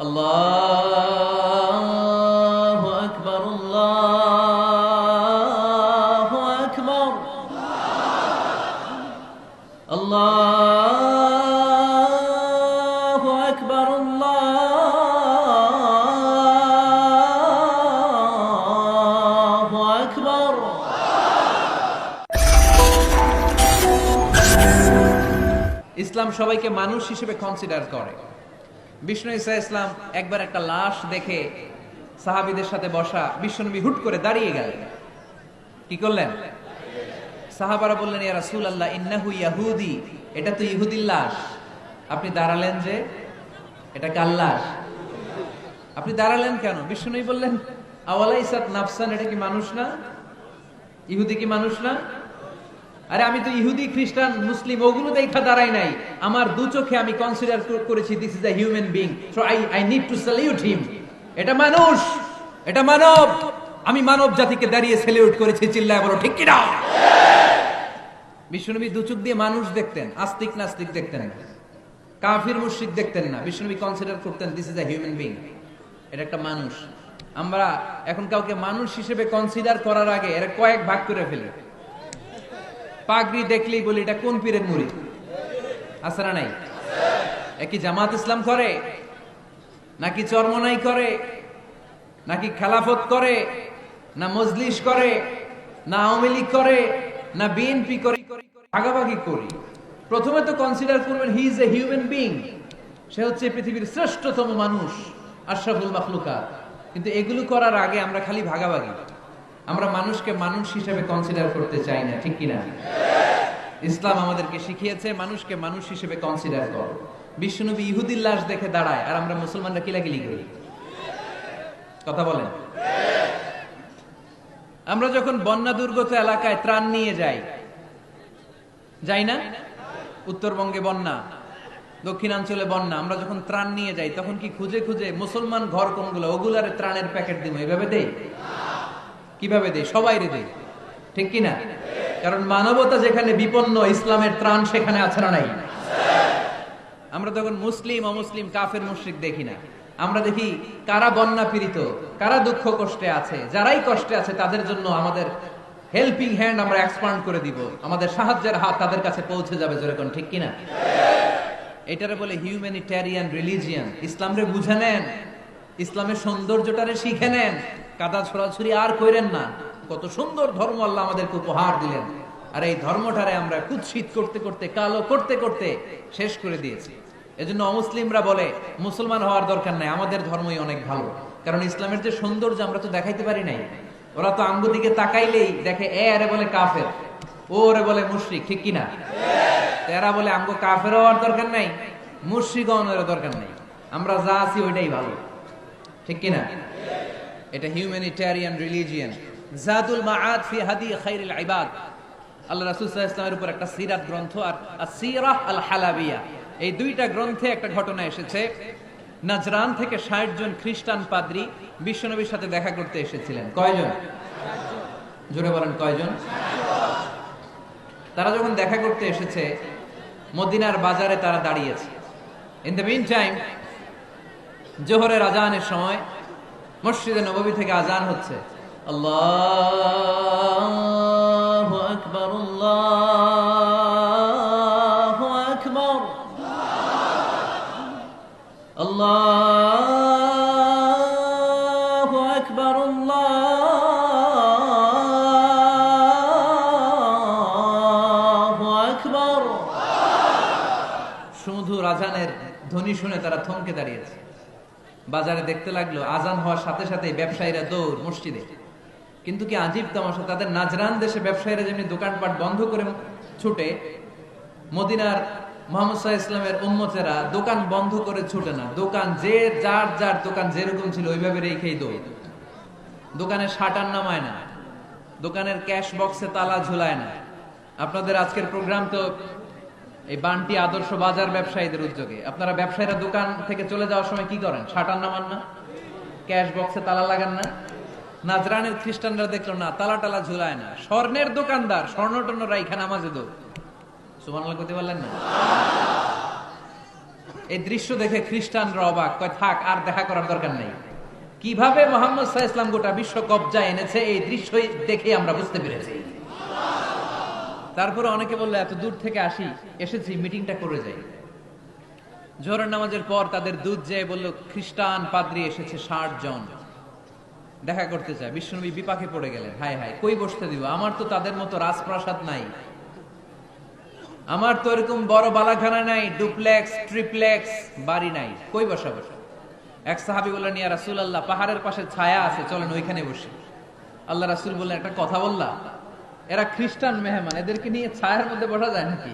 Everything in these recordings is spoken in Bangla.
আল্লাহু আকবার, আল্লাহু আকবার, আল্লাহু আকবার, আল্লাহু আকবার। ইসলাম সবাইকে মানুষ হিসেবে কনসিডার করে। বিষ্ণু ঈসা ইসলাম একবার একটা লাশ দেখে সাহাবীদের সাথে বসা বিশ্বনবী হুট করে দাঁড়িয়ে গেলেন। কি করলেন? সাহাবারা বললেন, ইয়া রাসূলুল্লাহ ইন্নাহু ইয়াহুদি, এটা তো ইহুদির লাশ। আপনি দাঁড়ালেন যে, এটা কার লাশ? আপনি দাঁড়ালেন কেন? বিশ্বনবী বললেন, আওয়ালাইসাত নাফসান, এটা কি মানুষ না? ইহুদি কি মানুষ না? আরে আমি তো ইহুদি, খ্রিস্টান, মুসলিম ওগুলো দেখা দাঁড়াই নাই, আমার দু চোখে আমি কনসিডার করেছি this is a human being, so I need to salute হিম। এটা মানুষ, এটা মানব, আমি মানব জাতিকে দাঁড়িয়ে স্যালিউট করেছি। চিল্লায় বলো ঠিক কি না? বিশ্বনবী দু চোখ দিয়ে মানুষ দেখতেন, আস্তিক নাস্তিক দেখতেন না, কাফির মুশরিক দেখতেন না। বিশ্বনবী কনসিডার করতেন this is a human being, এটা একটা মানুষ। আমরা এখন কাউকে মানুষ হিসেবে কনসিডার করার আগে এর কয়েক ভাগ করে ফেলি। পাগড়ি দেখলেই বলি এটা কোন পীরের মুরিদ, আছে না নাই? একই জামাত ইসলাম করে, নাকি চরমনাই করে, নাকি খেলাফত করে, না মজলিস করে, না আওয়ামী লীগ করে, না বিএনপি করে? ভাগাভাগি করি। প্রথমে তো কনসিডার করবেন he is a human being, সে হচ্ছে পৃথিবীর শ্রেষ্ঠতম মানুষ, আশরাফুল মাখলুকাত। কিন্তু এগুলো করার আগে আমরা খালি ভাগাভাগি, আমরা মানুষকে মানুষ হিসেবে কনসিডার করতে চাই না, ঠিক কিনা? ইসলাম আমাদেরকে শিখিয়েছে মানুষকে মানুষ হিসেবে কনসিডার করো। বিশ্বনবী ইহুদির লাশ দেখে দাঁড়ায়, আর আমরা মুসলমানরা কিলাকিলি করি। কথা বলেন। আমরা যখন বন্যা দুর্গত এলাকায় ত্রাণ নিয়ে যাই না? উত্তরবঙ্গে বন্যা, দক্ষিণাঞ্চলে বন্যা, আমরা যখন ত্রাণ নিয়ে যাই তখন কি খুঁজে খুঁজে মুসলমান ঘর কোনগুলো ওগুলারে ত্রাণের প্যাকেট দিব এইভাবে দেই? কিভাবে দেই? সবাইরে দেই, ঠিক কিনা? কারণ মানবতা যেখানে বিপন্ন, ইসলামের ত্রাণ সেখানে আছে না নাই? আমরা তখন মুসলিম অমুসলিম কাফের মুশরিক দেখি না, আমরা দেখি কারা বন্যা পীড়িত, কারা দুঃখ কষ্টে আছে। যারাই কষ্টে আছে তাদের জন্য আমাদের হেল্পিং হ্যান্ড আমরা এক্সপান্ড করে দিব, আমাদের সাহায্যের হাত তাদের কাছে পৌঁছে যাবে। যেরকম, ঠিক কিনা? এটারে বলে হিউম্যানিটেরিয়ান রিলিজিয়ান। ইসলামরে বুঝে নেন, ইসলামের সৌন্দর্যটারে শিখে নেন, কাদা ছড়াছড়ি আর কইরেন না। কত সুন্দর ধর্ম আল্লাহ আমাদেরকে উপহার দিলেন, আর এই ধর্মটারে আমরা কুৎসিত করতে করতে, কালো করতে করতে শেষ করে দিয়েছি। এজন্য অমুসলিমরা বলে মুসলমান হওয়ার দরকার নাই, আমাদের ধর্মই অনেক ভালো। কারণ ইসলামের যে সৌন্দর্য আমরা তো দেখাইতে পারি নাই। ওরা তো আঙ্গু দিকে তাকাইলেই দেখে এ আরে বলে কাফের, ও রে বলে মুশরিক, ঠিক কিনা? এরা বলে আমগো কাফের হওয়ার দরকার নাই, মুশরিক হওয়ার দরকার নাই, আমরা যা আছি ওইটাই ভালো, ঠিক কিনা? এটা হিউম্যানিটেরিয়ান রিলিজিয়ান। জাদুল মাআদ ফি হাদি খায়রুল ইবাদ, আল্লাহ রাসূল সাল্লাল্লাহু আলাইহি ওয়াসাল্লামের উপর একটা সিরাত গ্রন্থ আর আসিরাহ আল হালাবিয়া, এই দুইটা গ্রন্থে একটা ঘটনা এসেছে। নাজরান থেকে ৬০ জন খ্রিস্টান পাদ্রী বিশ্বনবীর সাথে দেখা করতে এসেছিলেন। কয়জন? জোরে বলেন, কয়জন? তারা যখন দেখা করতে এসেছে, মদিনার বাজারে তারা দাঁড়িয়েছে। ইন দ্য মিন টাইম জোহরের আজানের সময় মসজিদে নববী থেকে আজান হচ্ছে। আল্লাহু আকবার, আল্লাহু আকবার, আল্লাহু আকবার, আল্লাহু আকবার। সুমধুর আজানের ধ্বনি শুনে তারা থমকে দাঁড়িয়েছে। বাজারে দেখতে লাগলো আজান হওয়ার সাথে সাথে ব্যবসায়ীরা দৌড় মসজিদে। কিন্তু কি আজীব তামাশা, তাদের নাজরান দেশে ব্যবসায়ীরা যেমনি দোকানপাট বন্ধ করে ছুটে, মদিনার মুহাম্মদ সাল্লাল্লাহু আলাইহি ওয়াসাল্লামের উম্মতেরা দোকান বন্ধ করে ছুটে না। দোকান যে যার যার দোকান যেরকম ছিল ওইভাবে রেখেই দৌড়। দোকানের শাটার নামায় না, দোকানের ক্যাশ বক্সে তালা ঝুলায় না। আপনাদের আজকের প্রোগ্রাম তো এই বান্টি আদর্শ বাজার ব্যবসায়ীদের উদ্যোগে। আপনারা ব্যবসায়ীরা দোকান থেকে চলে যাওয়ার সময় কি করেন? শাটার নামান না, ক্যাশ বক্সে তালা লাগান না। নাজরানের খ্রিস্টানরা দেখলো না, তালা টালা ঝুলায় না। স্বর্ণের দোকানদার স্বর্ণ টর্ণ রাইখা নামাজে দৌড়। সুবহানাল্লাহ করতে পারলেন না? এই দৃশ্য দেখে খ্রিস্টানরা অবাক, কয় থাক আর দেখা করার দরকার নেই। কিভাবে মুহাম্মদ সাল্লাল্লাহু আলাইহি ওয়াসাল্লাম গোটা বিশ্ব কবজায় এনেছে এই দৃশ্য দেখে আমরা বুঝতে পেরেছি। তারপরে অনেকে বললো এত দূর থেকে এসেছি মিটিংটা করে যাই। জোহরের নামাজের পর তাদের দূত যেয়ে বলল খ্রিস্টান পাদ্রী এসেছে 60 জন দেখা করতে চায়। বিশ্বনবী বিপাকে পড়ে গেলেন, হায় হায় কই বসতে দিব, আমার তো তাদের মতো রাজপ্রাসাদ নাই, আমার তো এরকম বড় বালাখানা নাই, ডুপ্লেক্স ট্রিপ্লেক্স বাড়ি নাই, কই বসাবো। এক সাহাবী বললেন ইয়া রাসূলুল্লাহ পাহাড়ের পাশে ছায়া আছে, চলেন ওইখানে বসি। আল্লাহ রাসূল বললেন একটা কথা বললা, এরা খ্রিস্টান মেহমান, এদেরকে নিয়ে ছায়ার মধ্যে বসা যায় নাকি?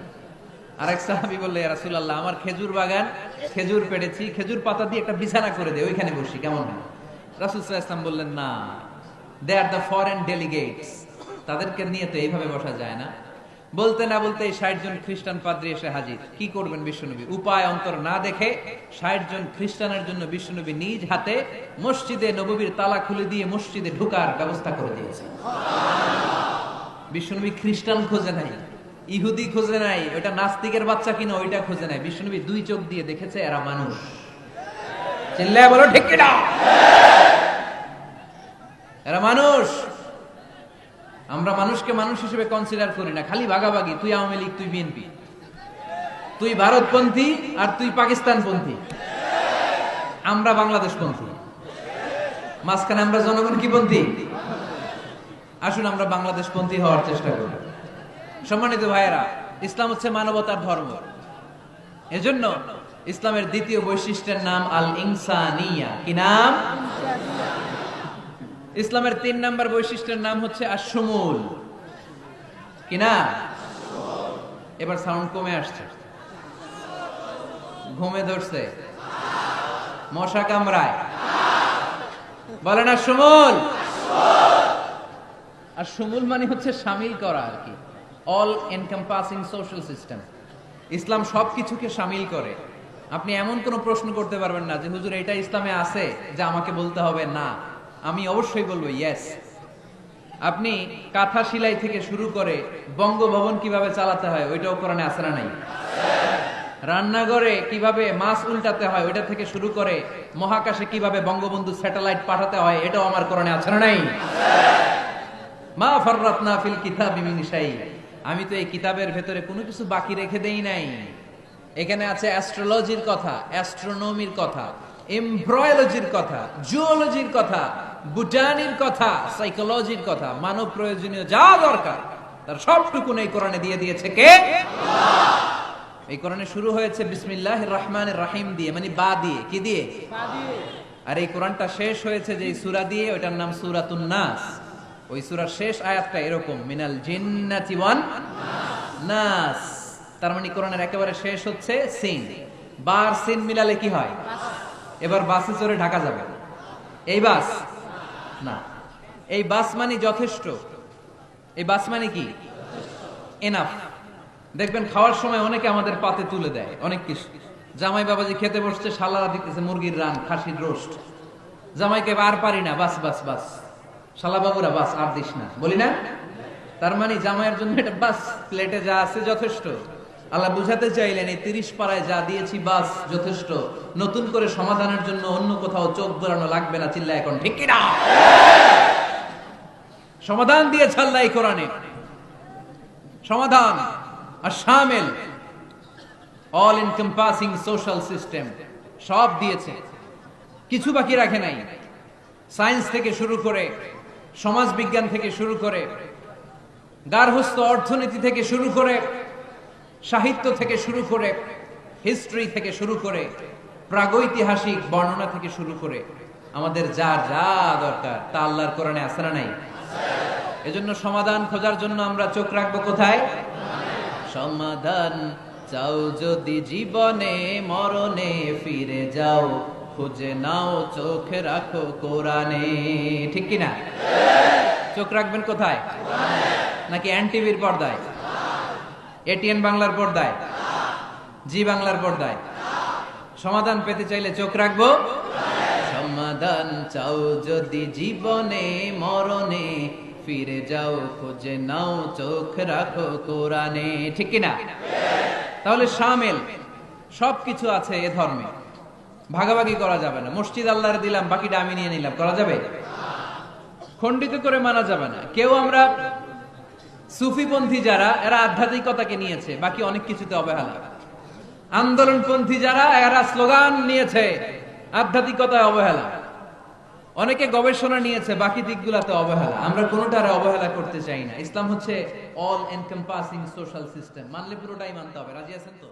আরেক সাহাবী বললেন ইয়া রাসূলুল্লাহ আমার খেজুর বাগান, খেজুর পেড়েছি, খেজুর পাতা দিয়ে একটা বিছানা করে দে, ওইখানে বসি, কেমন হয়? রাসূল সাল্লাল্লাহু আলাইহি ওয়াসাল্লাম বললেন না, দে আর দ্য ফরেন ডেলিগেটস, তাদেরকে নিয়ে তো এইভাবে বসা যায় না। বলতে না বলতে 60 জন খ্রিস্টান পাদ্রী এসে হাজির। কি করবেন বিশ্বনবী? উপায় অন্তর না দেখে 60 জন খ্রিস্টানের জন্য বিশ্বনবী নিজ হাতে মসজিদে নববীর তালা খুলে দিয়ে মসজিদে ঢোকার ব্যবস্থা করে দিয়েছে। বিশ্বনবী খ্রিস্টান খোঁজে নাই, ইহুদি খোঁজে নাই, ওটা নাস্তিকের বাচ্চা কিনা ওইটা খোঁজে নাই। বিশ্বনবী 2 চোখ দিয়ে দেখেছে এরা মানুষ। চিল্লায় বলো ঠিক কিনা? এরা মানুষ। আমরা মানুষকে মানুষ হিসেবে কনসিডার করি না, খালি ভাগাভাগি, তুই আওয়ামী লীগ, তুই বিএনপি, তুই ভারতপন্থী আর তুই পাকিস্তানপন্থী, আমরা বাংলাদেশপন্থী, মাঝখানে আমরা জনগণ কি পন্থী? আসুন আমরা বাংলাদেশপন্থী হওয়ার চেষ্টা করি। সম্মানিত ভাইয়েরা, ইসলাম হচ্ছে মানবতার ধর্ম। এজন্য ইসলামের দ্বিতীয় বৈশিষ্ট্যের নাম আল ইনসানিয়া। কি নাম? ইসলামের 3 নাম্বার বৈশিষ্ট্যের নাম হচ্ছে আশ-শুমুল। কি না? এবার সাউন্ড কমে আসছে, ঘুমে ধরছে, মশা কামড়ায়, বলেন আশ-শুমুল। আশ-শুমুল মানে হচ্ছে শামিল করা আর কি, অল এনকম্পাসিং সোশ্যাল সিস্টেম। ইসলাম সবকিছুকে শামিল করে। আপনি এমন কোন প্রশ্ন করতে পারবেন না যে হুজুর এটা ইসলামে আছে যে আমাকে বলতে হবে না, আমি অবশ্যই বলবো ইয়েস। আপনি কাঁথা সেলাই থেকে শুরু করে বঙ্গভবন কিভাবে চালাতে হয় ওইটাও কোরআনে আছে না নাই? রান্নাঘরে কিভাবে মাছ উল্টাতে হয় ওইটা থেকে শুরু করে মহাকাশে কিভাবে বঙ্গবন্ধু স্যাটেলাইট পাঠাতে হয় এটাও আমার কোরআনে আছে না নাই? মা ফাররাতনা ফিল কিতাবি মিন শাই, আমি তো এই কিতাবের ভেতরে কোনো কিছু বাকি রেখে দেই নাই। এখানে আছে অ্যাস্ট্রোলজির কথা, অ্যাস্ট্রোনমির কথা, এমব্রয়োলজির কথা, জুওলজির কথা, বুটানির কথা, সাইকোলজির কথা, মানব প্রয়োজনীয় যা দরকার তার সবটুকু এই কোরআনে দিয়ে দিয়েছে কে? আল্লাহ। এই কোরআনে শুরু হয়েছে বিসমিল্লাহির রহমানির রহিম দিয়ে, মানে বা দিয়ে। কি দিয়ে? বা দিয়ে। আর এই কোরআনটা শেষ হয়েছে যে সূরা দিয়ে, ওটার নাম সূরাতুন নাস। ওই সূরার শেষ আয়াতটা এরকম, মিনাল জিন্নাতি ওয়ান নাস। তার মানে কোরআনের একেবারে শেষ হচ্ছে সিন। বার সিন মিলালে কি হয়? এবার বাসে চড়ে ঢাকা যাবে, এই বাস না, এই বাস মানে যথেষ্ট, এই বাস মানে কি? এনাফ। দেখবেন খাওয়ার সময় অনেকে আমাদের পাতে তুলে দেয় অনেক কিছু। জামাই বাবাজি খেতে বসছে, শালারা দিতেছে মুরগির রান, খাসির রোস্ট। জামাইকে আর পারি না, বাস বাস বাস, শালা বাবুরা বাস আর দিস না, বলি না? তার মানে জামাইয়ের জন্য এটা বাস, প্লেটে যা আছে যথেষ্ট। আল্লাহ বুঝাতে চাইলেন এই 30 পাড়ায় যা দিয়েছি বাস যথেষ্ট, নতুন করে সমাধানের জন্য অন্য কোথাও চোখ দোলানো লাগবে না। চিল্লা এখন ঠিক কিনা? সমাধান দিয়েছে আল্লাহ এই কোরআনে, সমাধান আর শামিল, অল এনকম্পাসিং সোশ্যাল সিস্টেম সব দিয়েছে, কিছু বাকি রাখে নাই। সায়েন্স থেকে শুরু করে, সমাজ বিজ্ঞান থেকে শুরু করে, গার্হস্থ্য অর্থনীতি থেকে শুরু করে, সাহিত্য থেকে শুরু করে, হিস্ট্রি থেকে শুরু করে, প্রাগৈতিহাসিক বর্ণনা থেকে শুরু করে, আমাদের যা যা দরকার তা আল্লাহর কোরআনে আছে না নাই? এজন্য সমাধান খোঁজার জন্য আমরা চোখ রাখবো কোথায়? সমাধান চাও যদি জীবনে, মরণে ফিরে যাও, খুঁজে নাও চোখ রাখো কোরআনে। ঠিক কিনা? চোখ রাখবেন কোথায়? নাকি এনটিভির পর্দায়, এটিএন বাংলার পর্দায়, জি বাংলার পর্দায়? সমাধান পেতে চাইলে চোখ রাখবো। সমাধান চাও যদি জীবনে, মরণে ফিরে যাও, খুঁজে নাও চোখ রাখো কোরআনে। ঠিক কিনা? তাহলে শামিল, সবকিছু আছে এ ধর্মে, ভাগাভাগি করা যাবে না। মসজিদ আল্লাহরে দিলাম, বাকিটা আমি নিয়ে নিলাম, করা যাবে? খণ্ডিত করে মানা যাবে না। কেউ আমরা সুফিপন্থী যারা, এরা আধ্যাত্মিকতাকে নিয়েছে, বাকি অনেক কিছুতে অবহেলা। আন্দোলনপন্থী যারা, এরা স্লোগান নিয়েছে, আধ্যাত্মিকতায় অবহেলা। অনেকে গবেষণা নিয়েছে, বাকি দিকগুলাতে অবহেলা। আমরা কোনোটারে অবহেলা করতে চাই না। ইসলাম হচ্ছে অল এনকম্পাসিং সোশ্যাল সিস্টেম। মানলে পুরোটাই মানতে হবে। রাজি আছেন তো?